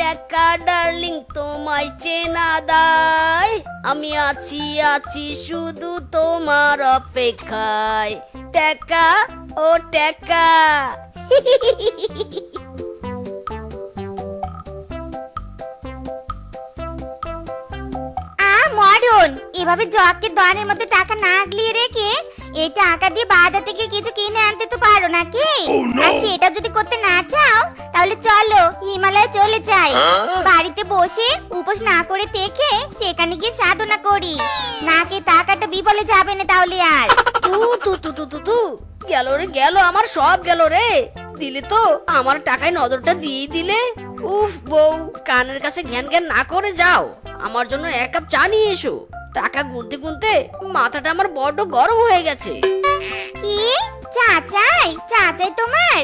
টাকা ডার্লিং তোমায় চেনা দায়, আমি আছি আছি শুধু তোমার অপেক্ষায়। টাকা ও টাকা। মরণ, এভাবে জগকে দনের মতো টাকা না আগলিয়ে রেখে এই টাকা দিয়ে বাজার থেকে কিছু কিনে আনতে তো পারো নাকি? আর সেটা যদি করতে না চাও তাহলে চলো হিমালয়ে চলে যাই, বাড়িতে বসে উপোস না করে থেকে সেখানে গিয়ে সাধনা করি। নাকে টাকাটা বিফলে যাবে না তাহলে আর। তু তু তু তু তু তু গেল রে গেল, আমার সব গেল রে। দিলে তো আমার টাকায় নজরটা দিয়ে দিলে। উফ বউ, কানের কাছে জ্ঞান জ্ঞান না করে যাও, আমার জন্য এক কাপ চা নিয়ে এসো। টাকা গুনতে গুনতে মাথাটা আমার বড্ড গরম হয়ে গেছে। কি চা চাই? চা চাই তোমার?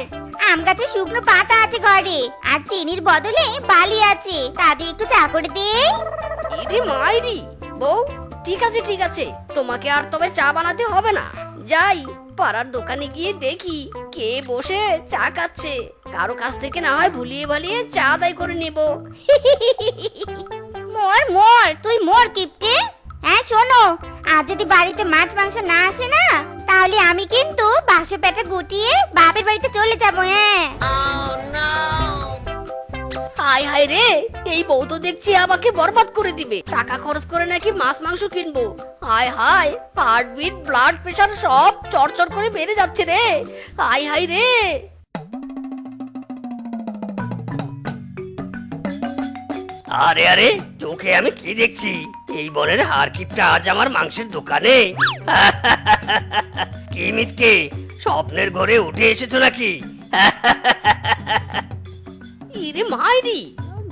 আম গাছে শুকনো পাতা আছে ঘরে, আর চিনির বদলে বালি আছে, তা দিয়ে একটু চা করে দেই। ইরে মাইরি বউ, ঠিক আছে ঠিক আছে, তোমাকে আর তবে চা বানাতে হবে না। যাই পাড়ার দোকানে গিয়ে দেখি কে বসে চা খাচ্ছে, কারো কাছ থেকে না হয় ভুলিয়ে ভালিয়ে চা আদায় করে নেব। মোর মোর তুই মোর কিপটে। হ্যাঁ শোনো, আর যদি বাড়িতে মাছ মাংস না আসে না তাহলে আমি কিন্তু বাক্স পেটা গুটিয়ে বাপের বাড়িতে চলে যাব। হ্যাঁ হায় হায় রে, এই বউ তো দেখছি আমাকে বরবাদ করে দিবে। টাকা খরচ করে নাকি মাছ মাংস কিনবো। হায় হায়, হার্টবিট ব্লাড প্রেশার সব চড়চড় করে বেড়ে যাচ্ছে রে। হায় হায় রে। আরে আরে, চোখে আমি কি দেখছি? এই বনের হারকিপটা আজ আমার মাংসের দোকানে। কি মিথকে, স্বপ্নের ঘরে উঠে এসেছো নাকি? ইরে মাইরি,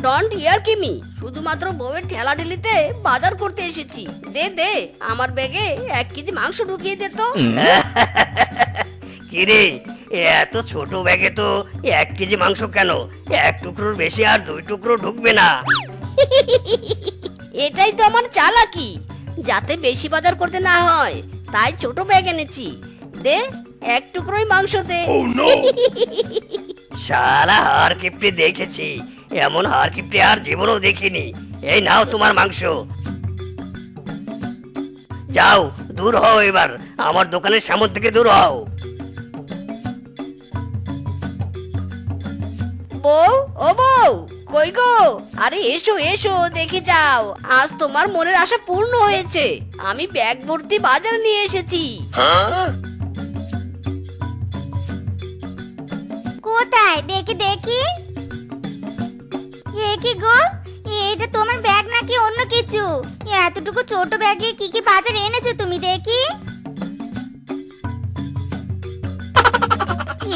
ডন্ট ইয়ার কিমি, শুধুমাত্র বউয়ের ঠেলা ঠেলিতে বাজার করতে এসেছি। দে দে আমার ব্যাগে 1 কেজি মাংস ঢুকিয়ে দে তো। কিরে, এত ছোট ব্যাগে তো 1 কেজি মাংস কেন? 1 টুকরোর বেশি আর 2 টুকরো ঢুকবে না। এটাই তো আমার চালাকি, যাতে বেশি বাজার করতে না হয়, তাই ছোট ব্যাগ এনেছি। দে 1 টুকরোই মাংস দে। সারা হারকিপটে দেখেছি, এমন হারকিপটে আর জীবনেও দেখিনি। এই নাও তোমার মাংস। যাও, দূর হও এবার, আমার দোকানের সামনে থেকে দূর হও। বউ, ও বউ, কই গো? আরে এসো এসো, দেখে যাও, আজ তোমার মনের আশা পূর্ণ হয়েছে। আমি ব্যাগ ভর্তি বাজার নিয়ে এসেছি। কোথায় দেখি দেখি। এ কি গো, এটা তোমার ব্যাগ নাকি অন্য কিছু? এতটুকু ছোট ব্যাগে কি কি বাজার এনেছো তুমি দেখি।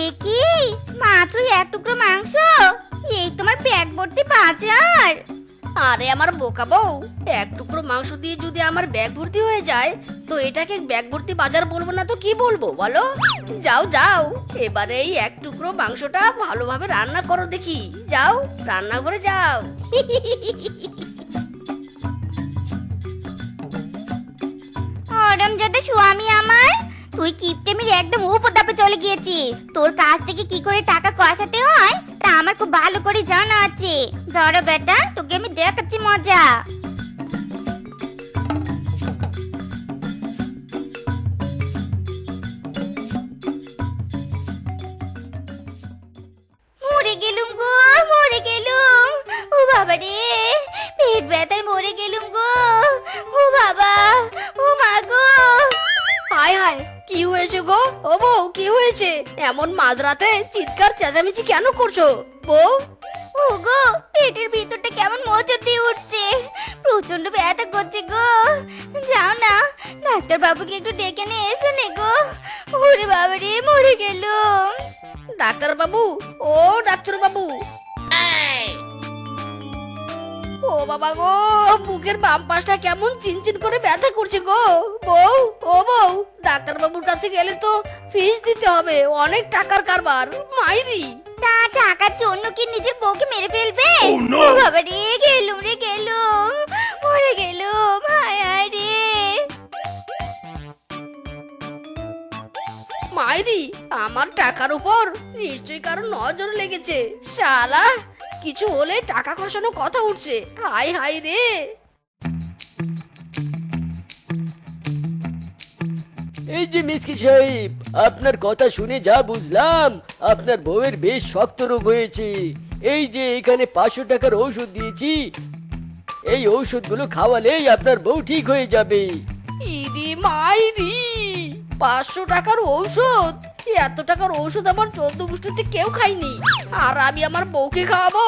এ কি, মাত্র 1 টুকরো মাংস? এই তোমার ব্যাগ ভর্তি বাজার? আরে আমার বোকা বউ, 1 টুকরো মাংস দিয়ে যদি আমার ব্যাগ ভর্তি হয়ে যায়, তো এটাকে ব্যাগ ভর্তি বাজার বলবো না তো কি বলবো বলো? যাও যাও, এবারে এই 1 টুকরো মাংসটা ভালোভাবে রান্না করো দেখি। যাও রান্নাঘরে যাও। অরমজাদা স্বামী আমার, তুই কিপটেমির একদম উপদাপে চলে গিয়েছিস। তোর কাছ থেকে কি করে টাকা কষাতে হয় তা আমার খুব ভালো করে জানা আছে। ধরো বেটা, তোকে আমি দেখাচ্ছি মজা। মরে গেলুম গো, মরে গেলুম। ও বাবা রে, পেট ব্যথায় মরে গেলুম গো। ও বাবা, ও মা গো। হায় হায়, কি হয়েছে গো? ও বউ, কি হয়েছে? এমন মাঝরাতে চিৎকার চেঁচামেচি কেন করছো বউ? ওগো, পেটের ভিতরটা কেমন মোচড় দিয়ে উঠছে, প্রচন্ড ব্যথা করছে গো। যাও না, ডাক্তার বাবুকে একটু ডেকে নিয়ে এসো নে গো। ওরে বাবা রে, মরে গেলুম। ডাক্তার বাবু, ও ডাক্তার বাবু। ও বাবা গো, বুকের বাম পাশটা কেমন চিনচিন করে ব্যথা করছে গো। বউ, ও বউ, ডাক্তার বাবুর কাছে গেলে তো ফিস দিতে হবে, অনেক টাকার কারবার। মাইরি, তা টাকার জন্য কি নিজের বউকে মেরে ফেলবে? ও বাবা রে, গেলুম রে গেলুম, মরে গেলুম। হায় হায় রে। মাইরি, আমার টাকার উপর নিশ্চয়ই কারো নজর লেগেছে। শালা, কিছু হলে টাকা খসানো কথা উঠছে, হাই হাই রে। এই যে মিসকি সাহেব, আপনার কথা শুনে যা বুঝলাম আপনার বউয়ের বেশ শক্ত রোগ হয়েছে। এই যে এখানে 500 টাকার ঔষধ দিয়েছি, এই ঔষধগুলো খাওয়ালেই আপনার বউ ঠিক হয়ে যাবে। ইরি মাইরি, 500 টাকার ঔষধ! এত টাকার ঔষধ আমার 14 গোষ্ঠীতে কেউ খায়নি, আর আমি আমার বউকে খাওয়াবো?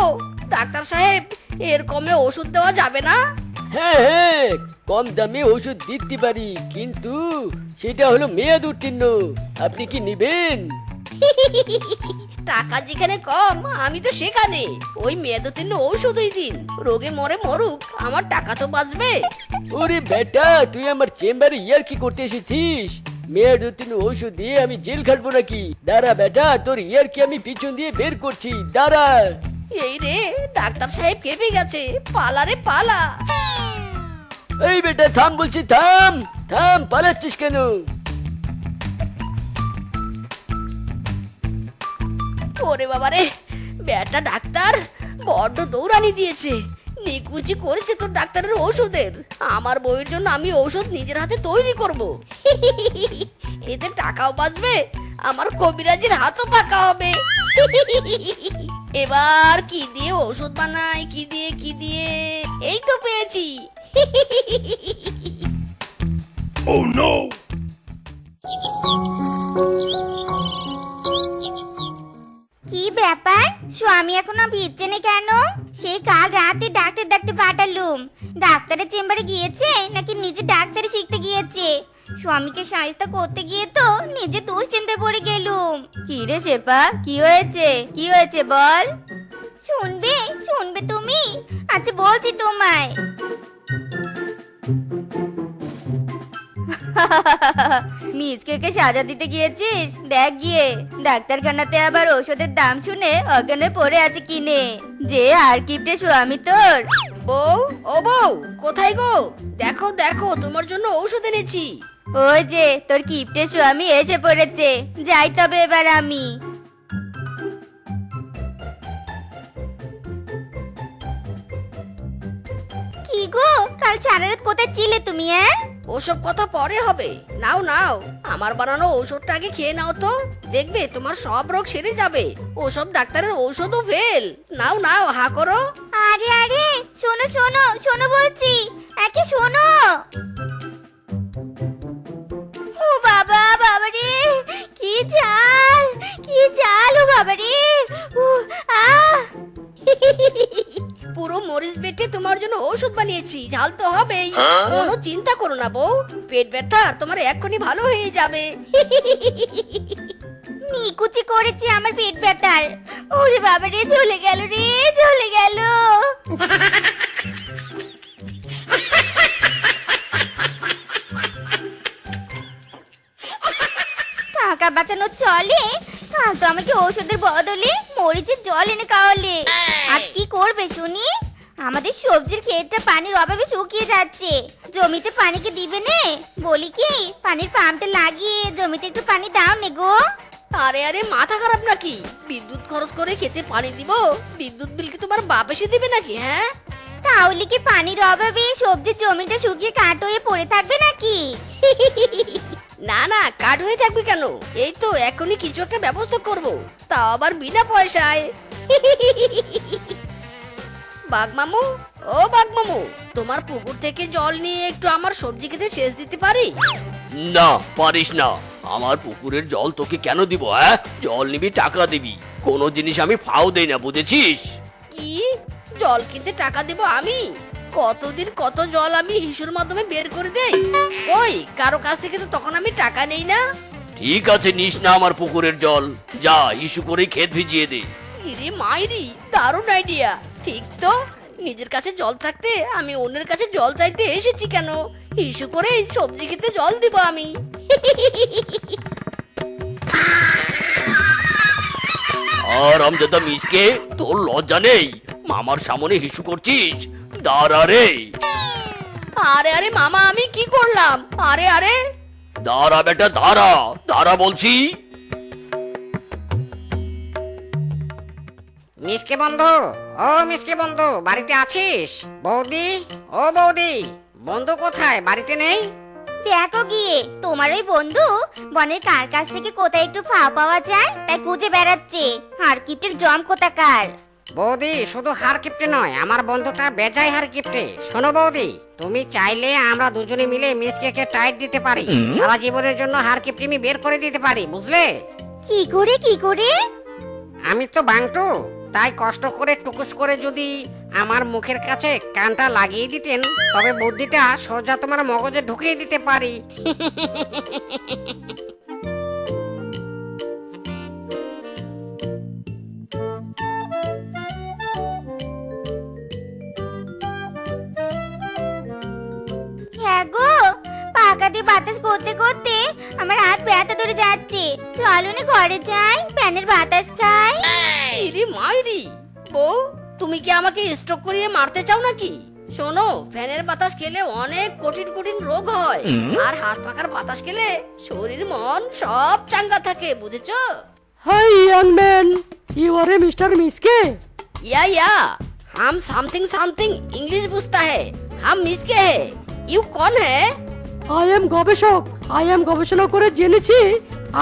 ডাক্তার সাহেব, এর কমে ওষুধ দেওয়া যাবে না? হ্যাঁ হ্যাঁ, কম দামে ওষুধ দিতে পারি, কিন্তু সেটা হলো মেয়াদ উত্তীর্ণ। আপনি কি নিবেন? টাকা যেখানে কম, আমি তো সেখানে। ওই মেয়াদোত্তীর্ণ ঔষধই দিন, রোগে মরে মরুক, আমার টাকা তো বাঁচবে। ওরে বেটা, তুই আমার চেম্বারে ইয়ার্কি করতে এসেছিস? মেয়াদ উত্তীর্ণ ঔষধ দিয়ে আমি জেল খাটবো নাকি? দাঁড়া বেটা, তোর ইয়ার্কি আমি পিছন দিয়ে বের করছি, দাঁড়া। এই রে, ডাক্তার সাহেব কেঁপে গেছে, পালা রে পালা। এই বেটা থাম বলছি, থাম থাম, পালাচ্ছিস কেন? ওরে বাবা রে, বেটা ডাক্তার বড্ড দৌড়ানি দিয়েছে, নিকুচি করেছে তোর ডাক্তারের ঔষধের। আমার বউয়ের জন্য আমি ঔষধ নিজের হাতে তৈরি করব। এতে টাকাও বাঁচবে, আমার কবিরাজের হাতও পাকা হবে। এবার কি দিয়ে ঔষধ বানাই, কি দিয়ে? এই তো পেয়েছি। কি ব্যাপার, স্বামী এখনো ভিজছে না কেন? সেই কাল রাতে ডাক্তার ডাকতে পাঠালুম, ডাক্তারের চেম্বারে গিয়েছে নাকি নিজে ডাক্তারি শিখতে গিয়েছে? স্বামীকে সাহায্য করতে গিয়ে তো নিজে দুশ্চিন্তায় পড়ে গেলুম। কি রে শেপা, কি হয়েছে বল। শুনবে তুমি? আচ্ছা বলছি তোমায়। মিজকে সাজা দিতে গিয়েছিস? দেখ গিয়ে, ডাক্তারখানাতে আবার ওষুধের দাম শুনে অজ্ঞান হয়ে পড়ে আছে কিনে। যে আর কিপটে স্বামী তোর। বউ, ও বউ, কোথায় গো? দেখো দেখো, তোমার জন্য ঔষধ এনেছি। ওই যে তোর কিপটে স্বামী এসে পড়েছে, যাই তবে এবার আমি। কি গো, কাল সারা রাত কোথায় ছিলে তুমি? ওসব কথা পরে হবে, নাও নাও, আমার বানানো ঔষধটা আগে খেয়ে নাও তো, দেখবে তোমার সব রোগ সেরে যাবে। ওসব ডাক্তারের ঔষধও ফেল। নাও নাও, হা করো। আরে আরে, শোনো বলছি, একে শোনো। ও বাবা রে, কি ঝাল ও বাবা রে। আহ পুরো মরিচ বেটে তোমার জন্য ঔষধ বানিয়েছি, ঝাল তো হবেই। কোনো চিন্তা করো না বউ, পেট ব্যথা তোমার এক্ষুনি ভালো হয়ে যাবে। নিকুচি করেছে আমার পেট ব্যথার। ওরে বাবা রে, চলে গেল। টাকা বাঁচানো চলে, কাল তো আমাকে ঔষধের বদলে মরিচের জল এনে খাওয়ালে। আজ কি করবে শুনি? আমাদের সবজির ক্ষেতটা পানির অভাবে শুকিয়ে যাচ্ছে, জমিতে পানি কি দিবে নে? বলি কি, পানির পাম্পটা লাগিয়ে জমিতে একটু পানি দাও নে গো। আরে আরে, মাথা খারাপ নাকি? বিদ্যুৎ খরচ করে খেতে পানি দিব? বিদ্যুৎ বিল কি তোমার বাপ এসে দিবে নাকি? হ্যাঁ, তাহলে কি পানির অভাবে সবজির জমিটা শুকিয়ে কাঠ হয়ে পড়ে থাকবে নাকি? না না, কাট হয়ে থাকবে কেন? এই তো এখনই কিছু একটা ব্যবস্থা করব, তাও আবার বিনা পয়সায়। বাঘমামু, ও বাঘমামু, তোমার পুকুর থেকে জল নিয়ে একটু আমার সবজি খেতে সেচ দিতে পারি? না, পারিস না। আমার পুকুরের জল তোকে কেন দিব? হ্যাঁ, জল নিবি, টাকা দিবি। কোনো জিনিস আমি ফাও দেই না, বুঝেছিস? কি, জল কিনতে টাকা দেব আমি? কতদিন কত জল আমি হিসুর মাধ্যমে বের করে দেই। ওই কারো কাছ থেকে তো তখন আমি টাকা নেই না। ঠিক আছে, নিস না আমার পুকুরের জল, যা ইস্যু করে ক্ষেত ভিজিয়ে দে। ইরে মাইরি, দারুণ আইডিয়া। ঠিক তো, নিজের কাছে জল থাকতে আমি অন্যের কাছে জল চাইতে এসেছি কেন? ইস্যু করে সবজি খেতে জল দিব আমি। আর আমজাদা মিসকে, তোর লজ্জা নেই? মামার সামনে হিসু করছিস? দাঁড়া রে। আরে আরে মামা, আমি কি করলাম? আরে আরে, দাঁড়া বেটা, দাঁড়া বলছি। মিসকে বন্ধু, ও মিসকে বন্ধু, বাড়িতে আছিস? বৌদি, ও বৌদি, বন্ধু কোথায়? বাড়িতে নেই? দেখো গিয়ে তোমার ওই বন্ধু বনের কার কাছ থেকে কোথায় একটু ফাও পাওয়া যায় তাই খুঁজে বেড়াচ্ছে। হারকিপ্টের জম কোথাকার। বৌদি, শুধু হার কিপটে নয়, আমার বন্ধুটা বেজায় হার কিপটে। শোনো বৌদি, তুমি চাইলে আমরা দুজনে মিলে মিসকে টাইট দিতে পারি। সারা জীবনের জন্য হার কিপটিমি বের করে দিতে পারি, বুঝলে? কি করে কি করে? আমি তো বাংটু, তাই কষ্ট করে টুকুস করে যদি আমার মুখের কাছে কানটা লাগিয়ে দিতেন, তবে বুদ্ধিটা সোজা তোমার মগজে ঢুকিয়ে দিতে পারি। হ্যাঁ গো, পাকা দিয়ে বাতাস করতে করতে আমার হাত ব্যথা ধরে যাচ্ছে। চলো না ঘরে যাই, ফ্যানের বাতাস খাই। ইরি মাইরি, বউ তুমি কি আমাকে স্ট্রোক করিয়ে মারতে চাও নাকি? শোনো, ফ্যানের বাতাস খেলে অনেক কঠিন কঠিন রোগ হয়, আর হাত পাখার বাতাস খেলে শরীর মন সব চাঙ্গা থাকে, বুঝেছো? Hi young man, you are a mister মিসকে? या हम समथिंग समथिंग इंग्लिश पूछता है, हम मिसके है। यू कौन है? আই এম গবেষক। গবেষণা করে জেনেছি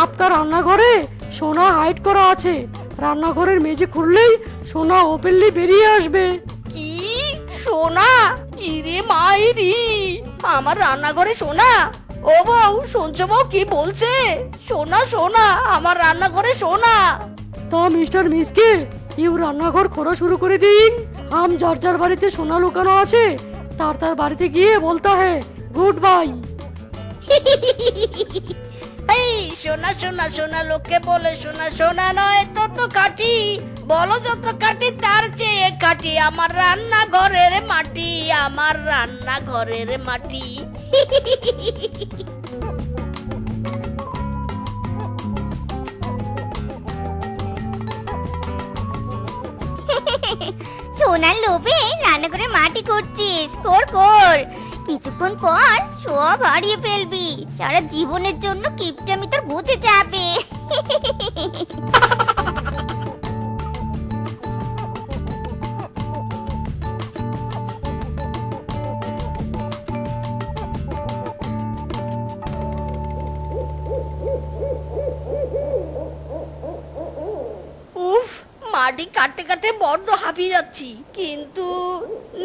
আপনার রান্নাঘরে সোনা হাইড করা আছে। রান্নাঘরের মেঝে খুললেই সোনা ওপেনলি বেরিয়ে আসবে। কি সোনা? ইরে মাইরি, আমার রান্নাঘরে সোনা? ও বউ, শুনছো বউ কি বলছে? সোনা সোনা, আমার রান্নাঘরে সোনা। তা মিস্টার মিসকে, ইউ রান্নাঘর খোঁড়া শুরু করে দিন। হাম যার যার বাড়িতে সোনা লুকানো আছে তার তার বাড়িতে গিয়ে বলতা হ্যাঁ গুড বাই। এই সোনা সোনা সোনা লোককে বলে সোনা, সোনা নয় তো কাটি, বলো যত কাটি তার চেয়ে কাটি আমার রান্নাঘরের মাটি, আমার রান্নাঘরের মাটি। সোনার লোভে রান্নাঘরে মাটি করছিস, কর কর। কিছুক্ষণ পর সব হারিয়ে ফেলবি। সারা জীবনের জন্য কিপটামি তোর বুঝে যাবে। উফ, মাটি কাটতে কাটতে বড্ড হাঁপিয়ে যাচ্ছি, কিন্তু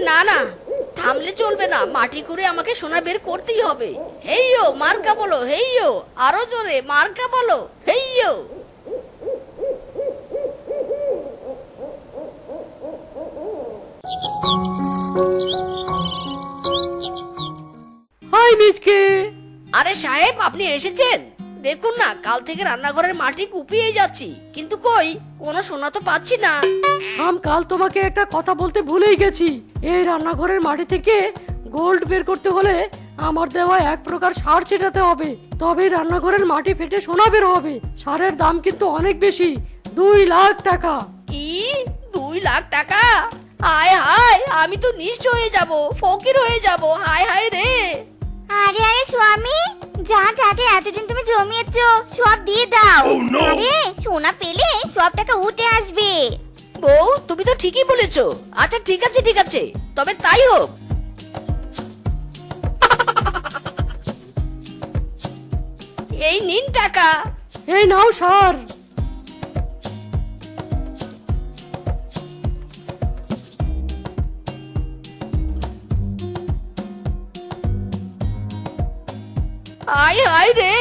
না না, থামলে চলবে না, মাটি করে আমাকে সোনা বের করতেই হবে। হেইয়ো মার্কা বলো, হেইয়ো, আরো জোরে মার্কা বলো, হেইয়ো। হাই মিসকে। আরে সাহেব, আপনি এসেছেন? দেখুন না, কাল থেকে রান্নাঘরের মাটি কুপিয়ে যাচ্ছি, কিন্তু কই কোনো সোনা তো পাচ্ছি না। কাল তোমাকে একটা কথা বলতে ভুলেই গেছি। এই রান্নাঘরের মাটি থেকে গোল্ড বের করতে হলে আমার দেওয়া এক প্রকার সার ছেটাতে হবে, তবে রান্নাঘরের মাটি ফেটে সোনা বের হবে। সারের দাম কিন্তু অনেক বেশি, 2 লাখ টাকা। কি 2 লাখ টাকা? হায় হায়, আমি তো নিঃস্ব হয়ে যাব, ফকির হয়ে যাব, হায় হায় রে। আরে আরে স্বামী, যা টাকা এতদিন তুমি জমিয়েছো সব দিয়ে দাও। আরে সোনা পেলে সব টাকা উঠে আসবে। বউ, তুমি তো ঠিকই বলেছো। আচ্ছা ঠিক আছে ঠিক আছে, তবে তাই হোক। এই নিন টাকা। এই নাও সার। হায় হায় রে,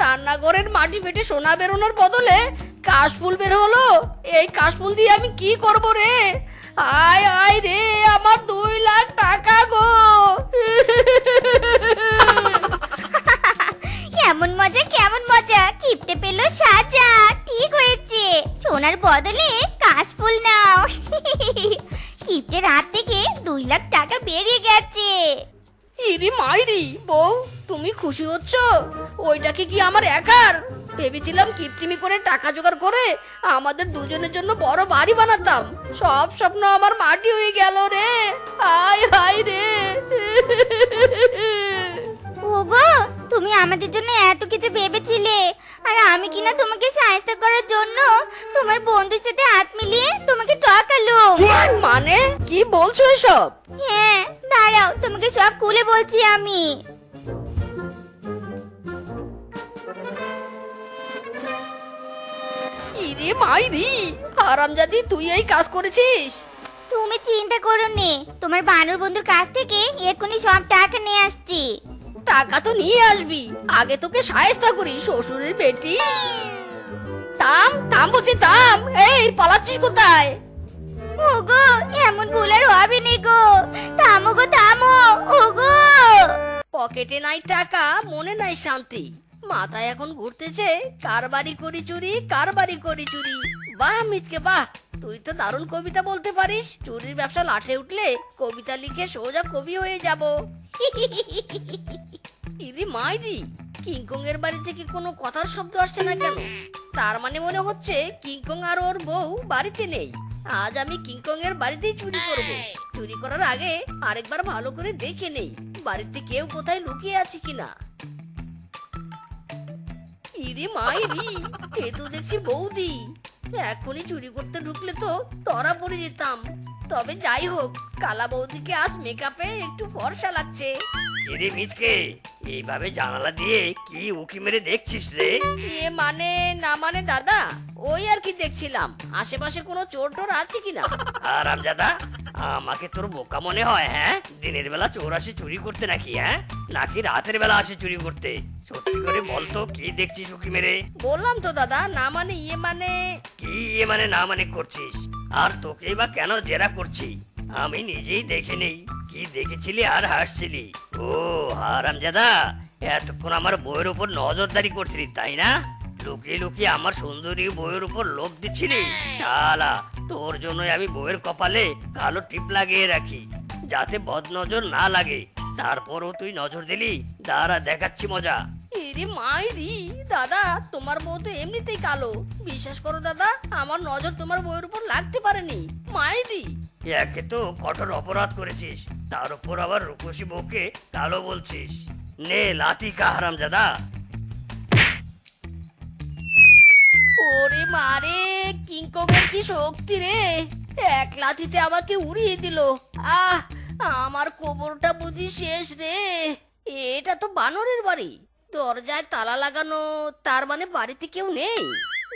রান্নাঘরের মাটি ফেটে সোনা বেরোনোর বদলে কাশফুল বের হলো। এই কাশফুল দিয়ে আমি কি করব রে? হায় হায় রে, আমার 2 লাখ টাকা গো। কেমন মজা কেমন মজা, কিপটে পেলো সাজা। ঠিক হয়েছে, সোনার বদলে কাশফুল নাও। কিপটের হাত থেকে 2 লাখ টাকা বেরিয়ে গেছে। ইরি মাইরি, বউ তুমি খুশি হচ্ছ? ওইটাকে কি আমার একার? ভেবেছিলাম কিপটিমি করে টাকা জোগাড় করে আমাদের দুজনের জন্য বড় বাড়ি বানাতাম, সব স্বপ্ন আমার মাটি হয়ে গেল রে। হায় হায় রে। ওগো, তুমি আমাদের জন্য এত কিছু ভেবেছিলে, আর আমি কিনা তোমাকে সাহায্য করার জন্য তোমার বন্ধুর সাথে হাত মিলিয়ে তোমাকে ঠকালো। মানে কি বলছো এসব? হ্যাঁ, দাঁড়াও, তোমাকে সব খুলে বলছি আমি। ইরে মাইরি, হারামজাদি তুই এই কাজ করেছিস? তুমি চিন্তা করো নে, তোমার বানর বন্ধুর কাছ থেকে এক্ষুনি সব টাকা নিয়ে আসছি। টাকা তো নিয়ে আসবি, আগে তোকে সায়স্তা করি শ্বশুরের বেটি। থাম থাম বলছি, থাম। এই পালাচ্ছিস কোথায়? ওগো, এমন ভুল আর হবে নি গো, থামো গো থামো। ওগো, পকেটে নাই টাকা, মনে নাই শান্তি, মাথায় এখন ঘুরতেছে কার বাড়ি করি চুরি, কার বাড়ি করি চুরি। বাহ মিচকে বাহ, তুই তো দারুণ কবিতা বলতে পারিস। চুরির ব্যবসা লাঠে উঠলে কবিতা লিখে সোজা কবি হয়ে যাব। ইরি মাইরি, কিংকং এর বাড়ি থেকে কোনো কথার শব্দ আসছে না কেন? তার মানে মনে হচ্ছে কিংকং আর ওর বউ বাড়িতে নেই। আজ আমি কিংকং এর বাড়িতেই চুরি করব। চুরি করার আগে আরেকবার ভালো করে দেখে নেই বাড়িতে কেউ কোথায় লুকিয়ে আছে কিনা। ইরে মাইরি, এ তো দেখছি বৌদি। এখনই চুরি করতে ঢুকলে তো ধরা পড়ে যেতাম। তবে যাই হোক, কালা বৌদিকে আজ মেকআপে একটু ফর্সা লাগছে। কিরে মিচকে, এইভাবে জানালা দিয়ে কি উকি মেরে দেখছিস রে? এ মানে না মানে দাদা, ওই আর কি দেখছিলাম আশেপাশে কোনো চোর টোর আছে কিনা। হারামজাদা, আমাকে তোর বোকা মনে হয়? হ্যাঁ, দিনের বেলা চোর আসে চুরি করতে নাকি? হ্যাঁ, নাকি রাতের বেলা আসে চুরি করতে? সত্যি করে বলতো কি দেখছিস উকি মেরে? বললাম তো দাদা, না মানে ইয়ে মানে। কি এ মানে না মানে করছিস? আর তোকেই বা কেন জেরা করছি? আমি নিজেই দেখে নেই কি দেখেছিলি আর হাসছিলি। ও হারামজাদা, এতক্ষণ আমার বইয়ের উপর নজরদারি করছিলি তাই না? লুকিয়ে লুকিয়ে আমার সুন্দরী বইয়ের উপর লোভ দিচ্ছিলি। শালা, তোর জন্যই আমি বইয়ের কপালে কালো টিপ লাগিয়ে রাখি, যাতে বদনজর না লাগে। তারপরও তুই নজর দিলি। দাঁড়া, দেখাচ্ছি মজা। ইরে মাইরি, দাদা তোমার বউ তো এমনিতেই কালো। বিশ্বাস করো দাদা, আমার নজর তোমার বউয়ের উপর লাগতে পারেনি। মাইরি, একে তো কঠোর অপরাধ করেছিস, তার উপর আবার রূপসী বউকে কালো বলছিস। নে লাথি খা হারামজাদা। ওরে মারে, কিংকং এর কি শক্তি রে! এক লাথিতে আমাকে উড়িয়ে দিল। আহ, আমার কোমরটা বুঝি শেষ রে। এটা তো বানরের বাড়ি, দরজায় তালা লাগানো, তার মানে বাড়িতে কেউ নেই।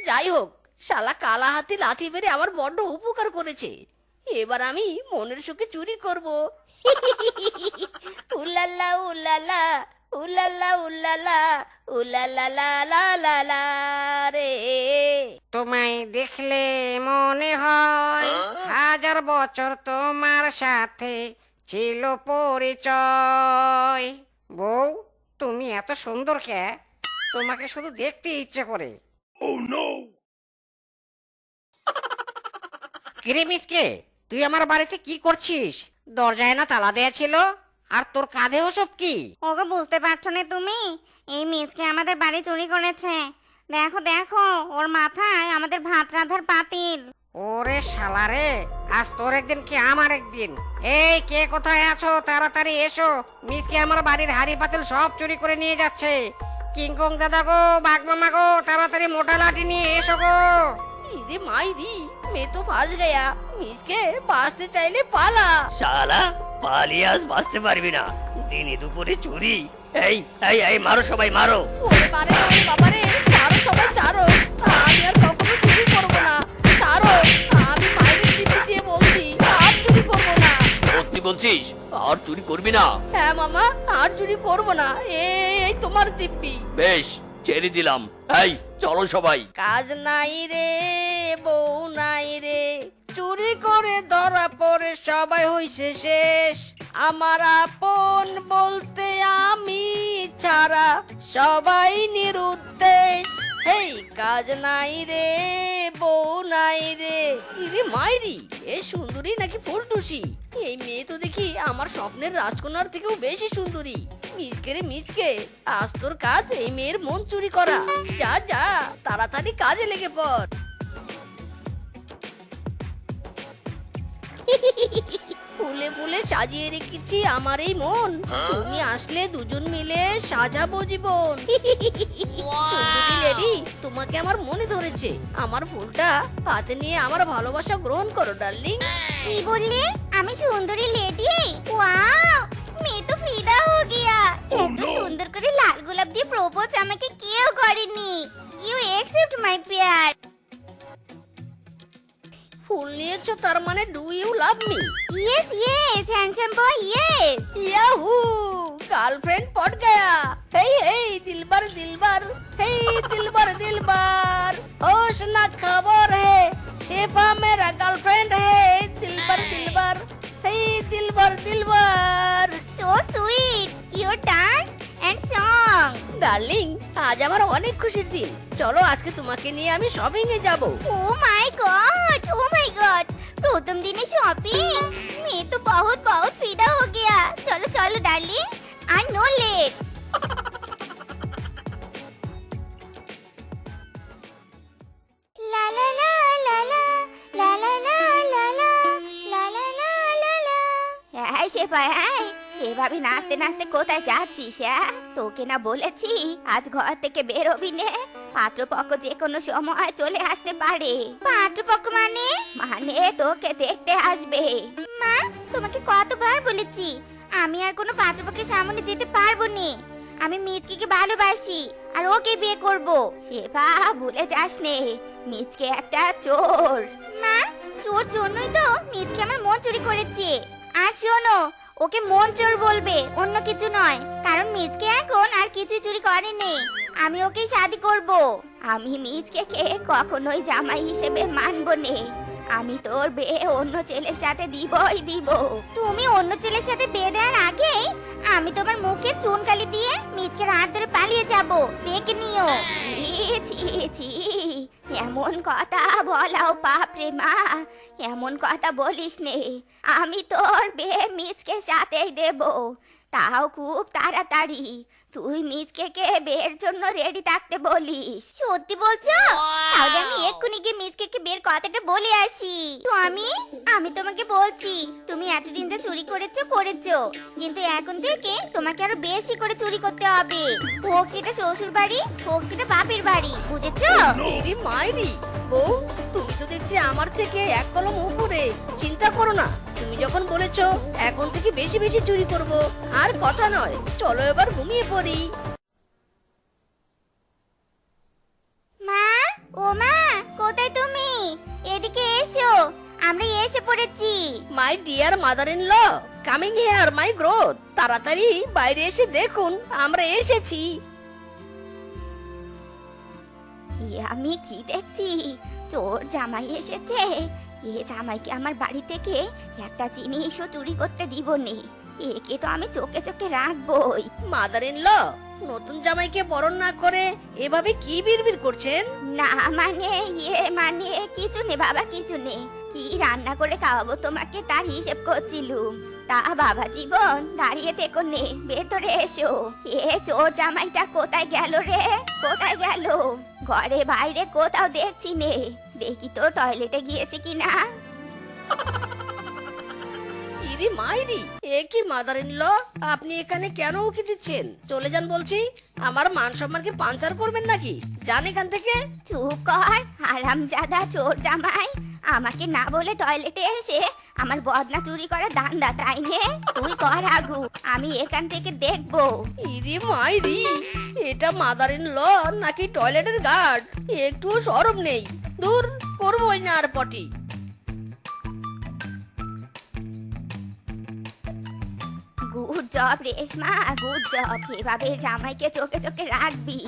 যাই হোক, শালা কালা হাতি লাথি মেরে আমার বড্ড উপকার করেছে। এবার আমি মনের সুখে চুরি করব। উলালা উলালা উলালা উলালা উলালা লা লা লা লা রে। তোমায় দেখলে মনে হয় হাজার বছর তোমার সাথে ছিল পরিচয়। বউ, তুমি এত সুন্দর কে? তোমাকে শুধু দেখতে ইচ্ছে করে। কিরে মিসকে, তুই আমার বাড়িতে কি করছিস? দরজায় না তালা দেয়া ছিল, আর তোর কাঁধে ওসব কি? ওগো, বুঝতে পারছো না তুমি? এই মিচকে আমাদের বাড়ি চুরি করেছে। দেখো দেখো, ওর মাথায় আমাদের ভাত রাঁধার পাতিল। ওরে শালা রে, আজ তোর একদিন কি আমার একদিন। এই, কে কোথায় আছো? তাড়াতাড়ি এসো, মিসকে আমার বাড়ির হাড়ি পাতিল সব চুরি করে নিয়ে যাচ্ছে। কিংকং দাদা গো, বাঘ মামা গো, তাড়াতাড়ি মোটা লাঠি নিয়ে এসো গো। ইরে মাইরি, মে তো ফাঁস গয়া। মিসকে বাঁচতে চাইলে পালা। শালা, পালিয়ে আজ বাঁচতে পারবি না। দিনে দুপুরে চুরি! এই এই এই, মারো সবাই মারো! ওরে বারে, ওরে বাবারে, ছাড়ো সবাই ছাড়ো। আমি আর কখনো চুরি করবো না। ছাড়ো, আমি মায়ের দিব্যি দিয়ে বলছি, আর চুরি করবো না। সত্যি বলছিস? আর চুরি করবি না? হ্যাঁ মামা, আর চুরি করবো না। এই তোমার দিব্যি। বেশ, ছেড়ে দিলাম। এই চলো সবাই। কাজ নাই রে, বউ নাই রে, চুরি করে ধরা পড়ে সবাই হইছে শেষ। আমার আপন বলতে আমি ছাড়া সবাই নিরুদ্দেশ। হেই, কাজ নাই রে, বউ নাই রে। ইরে মাইরি, এ সুন্দরী নাকি ফুলটুসি? এই মেয়ে তো দেখি আমার স্বপ্নের রাজকন্যার থেকেও বেশি সুন্দরী। মিচকে রে মিচকে, আজ তোর কাজ এই মেয়ের মন চুরি করা। যা যা, তাড়াতাড়ি কাজে লেগে পড়। ফুলে ফুলে ফুলে সাজিয়ে রেখেছি আমার এই মন, তুমি আসলে দুজন মিলে সাজাবো জীবন। সুন্দরী লেডি, তোমাকে আমার মনে ধরেছে, আমার ফুলটা হাতে নিয়ে আমার ভালোবাসা গ্রহণ করো ডার্লিং। কি বললে? আমি সুন্দরী লেডি? ওয়াও, मैं तो फिदा हो गया। এত সুন্দর করে লাল গোলাপ দিয়ে প্রপোজ আমাকে কেউ করেনি। ইউ অ্যাকসেপ্ট মাই প্যার। ফুল নিয়েছো তার মানে do you love me? Yes yes handsome boy yes. Yahoo, girlfriend पट गया। हे हे दिलबर दिलबर, हे दिलबर दिलबर, होश ना खबर है, शेफा मेरा गर्लफ्रेंड है, दिलबर दिलबर, हे दिलबर दिलबर। So sweet your dance and song. Darling, আজ আমার অনেক খুশির দিন, চলো আজকে তোমাকে নিয়ে আমি শপিং এ যাব। ও মাই गॉड, ও মাই गॉड, প্রথম দিনে শপিং? मैं तो बहुत बहुत फिदा हो गया। चलो चलो डार्लिंग, आई नो लेट। ला ला ला ला ला ला ला ला ला ला ला ला ला ला ला। এই শেফা, এভাবে নাচতে নাচতে কোথায় যাচ্ছিস? তোকে না বলেছি আজ ঘর থেকে বেরোবি নে? পাত্রপক্ষ যে কোনো সময় চলে আসতে পারে। পাত্রপক্ষ মানে? মানে তোকে দেখতে আসবে। মা, তোমাকে কতবার বলেছি আমি আর কোনো পাত্রপক্ষের সামনে যেতে পারবো না। আমি মিচকে ভালোবাসি আর ওকে বিয়ে করব। শেফা, ভুলে যাস নে মিচকে একটা চোর। মা, চোর জন্যই তো মিচকে আমার মন চুরি করেছে। আর শোনো, ওকে মন চোর বলবে, অন্য কিছু নয়, কারণ মিচকে এখন আর কিছুই চুরি করেনি। আমি ওকেই শাদি করব। আমি মিচকে কখনোই জামাই হিসেবে মানব নে। আমি তোর বিয়ে অন্য ছেলের সাথে দিবই দিব। তুমি অন্য ছেলের সাথে বিয়ে দেওয়ার আগে আমি তোমার মুখে চুনকালি দিয়ে মিচকের হাত ধরে পালিয়ে যাব, দেখে নিও। ছি ছি ছি, এমন কথা বলাও পাপ রে মা, এমন কথা বলিস নে। আমি তোর বিয়ে মিচকের সাথেই দেব, তাও খুব তাড়াতাড়ি। তুই মিচকে বিয়ের জন্য রেডি থাকতে বলিস। সত্যি বলছো? তাহলে আমি এক্ষুনি গিয়ে মিচকে বিয়ের কথাটা বলে আসি। তো আমি তোমাকে বলছি, তুমি এতদিন যা চুরি করেছো, কিন্তু এখন থেকে তোমাকে আরো বেশি করে চুরি করতে হবে। হোক সেটা শ্বশুর বাড়ি, হোক সেটা বাপের বাড়ি, বুঝেছো? এরি মাইরি বউ, তুমি তো দেখছি আমার থেকে এক কলম উপরে। চিন্তা করো না, তুমি যখন বলেছো এখন থেকে বেশি বেশি চুরি করব, আর কথা নয়, চলো এবার ঘুমিয়ে পড়ি। মা, ও মা, কোথায় তুমি? এদিকে এসো, আমরা এসে পড়েছি। My dear mother in law, coming here my growth. তাড়াতাড়ি বাইরে এসে দেখুন আমরা এসেছি। আমি কি দেখছি? চোর জামাই এসেছে। এ জামাইকে আমার বাড়ি থেকে একটা জিনিসও চুরি করতে দিব নে। একে তো আমি চোখে চোখে রাখবই। মাদার ইন ল, নতুন জামাইকে বরণ না করে এভাবে কি বিড়বিড় করছেন? না মানে মানে কিছু নে বাবা, কিছু নে। কি রান্না করে খাওয়াবো তোমাকে তার হিসেব করছিলুম। তা বাবা জীবন, দাঁড়িয়ে থেকো নে, ভেতরে এসো। এ চোর জামাইটা কোথায় গেল রে? কোথায় গেল? ঘরে বাইরে কোথাও দেখছি নে। দেখি তো টয়লেটে গিয়েছে কিনা। ইরি মাইরি, এ কি মাদার ইন ল, আপনি এখানে কেন উকি দিচ্ছেন? চলে যান বলছি, আমার মান সম্মানকে পাঞ্চার করবেন নাকি? যান এখান থেকে। চুপ কর হারামজাদা চোর জামাই। আমাকে না বলে টয়লেটে এসে আমার বদনা চুরি করা ধান্দা, তাই নে? তুই কর আগু, আমি এখান থেকে দেখবো। ইরি মাইরি, এটা মাদার ইন ল নাকি টয়লেটের গার্ড? একটু শরম নেই। দূর, করবোই না আর পটি। Good job Reshma, good job. এভাবে জামাইকে চোখে চোখে রাখবি।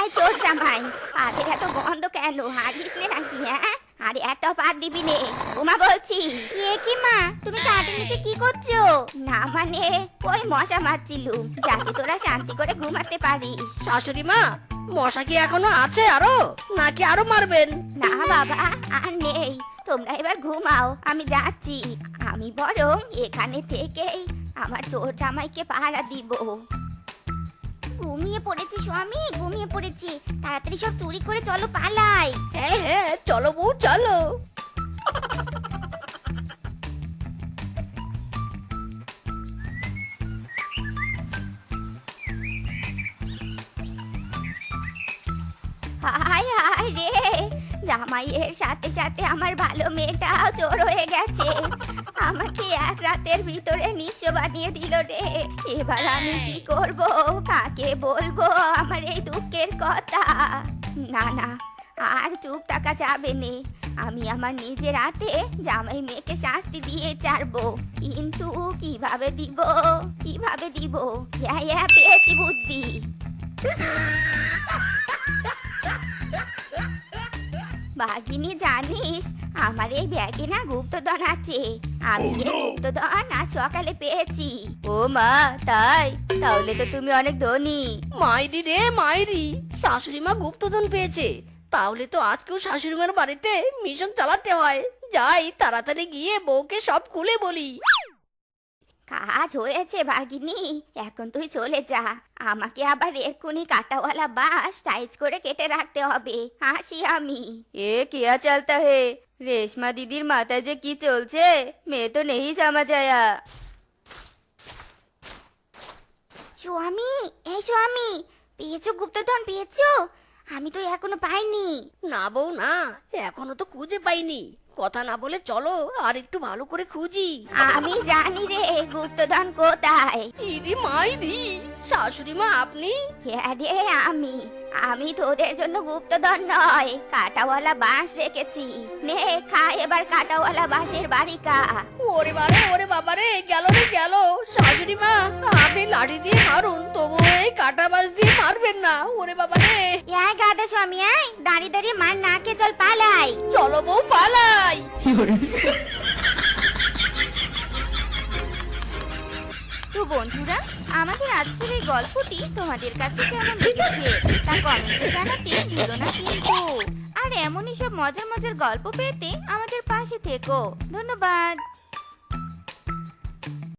এই চোর জামাই, পাতের এত গন্ধ কেন? হাগিস নে নাকি? আরে একটা পাত দিবি নে, ঘুমা বলছি। এ কি মা, তুমি কাঠের নিচে কি করছো? না মানে ওই মশা মারছিলুম, যাতে তোরা শান্তি করে ঘুমাতে পারিস। শাশুড়ি মা, মশা কি এখনো আছে আরো, নাকি আরো মারবেন? না বাবা, আর নেই। তোমরা এবার ঘুমাও, আমি যাচ্ছি। আমি বরং এখানে থেকেই আমার চোর জামাইকে পাহারা দিব। ঘুমিয়ে পড়েছি স্বামী, ঘুমিয়ে পড়েছি। তাড়াতাড়ি সব চুরি করে চলো পালাই। হ্যাঁ হ্যাঁ চলো বউ চলো। হায় হায় রে, জামাইয়ের সাথে সাথে আমার ভালো মেয়েটাও চোর হয়ে গেছে। আমাকে এক রাতের ভিতরে নিঃস্ব বানিয়ে দিল রে। এবার আমি কি করব, কাকে বলবো আমার এই দুঃখের কথা? না না, আর চুপ থাকা যাবে নে। আমি আমার নিজের হাতে জামাই মেয়েকে শাস্তি দিয়ে ছাড়বো। কিন্তু কিভাবে দিব, কিভাবে দিব? হ্যাঁ পেয়েছি বুদ্ধি। বাঘিনী জানিস, আমার এই ব্যাগে না গুপ্তধন আছে। আমি এই গুপ্তধন আজ সকালে পেয়েছি। ও মা, তাই? তাহলে তো তুমি অনেক ধনী। মাইরি রে মাইরি, শাশুড়ি মা গুপ্তধন পেয়েছে। তাহলে তো আজকেও শাশুড়ি মার বাড়িতে মিশন চালাতে হয়। যাই তাড়াতাড়ি গিয়ে বউকে সব খুলে বলি। কাজ হয়েছে বাঘিনী, এখন তুই চলে যা। আমাকে আবার এক্ষুনি কাটাওয়ালা বাঁশ সাইজ করে কেটে রাখতে হবে। আসি আমি। এ কিয়া চলতা হে? রেশমা দিদির মাথায় যে কি চলছে, মেয়ে তো নেই জামা যায়া। স্বামী, এই স্বামী, পেয়েছো গুপ্তধন পেয়েছো? আমি তো এখনো পাইনি। না বউ না, এখনো তো খুঁজে পাইনি। কথা না বলে চলো আর একটু ভালো করে খুঁজি। আমি জানি রে গুপ্তধন কোথায়। ইদি মাইরি, শাশুড়ি মা আপনি? হ্যাঁ রে, আমি তোদের জন্য গুপ্তধন নয়, কাটাওয়ালা বাঁশ রেখেছি। নে খা এবার কাটাওয়ালা বাঁশের বাড়ি কা। ওরে বারে ওরে বাবারে, গেল রে গেল। শাশুড়ি মা আপনি লাঠি দিয়ে মারুন, তবু এই কাটা বাঁশ দিয়ে মারবেন না। ওরে বাবারে, এই গাদা স্বামী, এই দাঁড়িয়ে দাঁড়িয়ে মার না খেয়ে চল পালাই। চলো বউ পালাই। তো বন্ধুরা, আমাদের আজকের এই গল্পটি তোমাদের কাছে কেমন লেগেছে তা কমেন্টে জানাতে ভুলো না কিন্তু। আর এমনই সব মজার মজার গল্প পেতে আমাদের পাশে থেকো। ধন্যবাদ।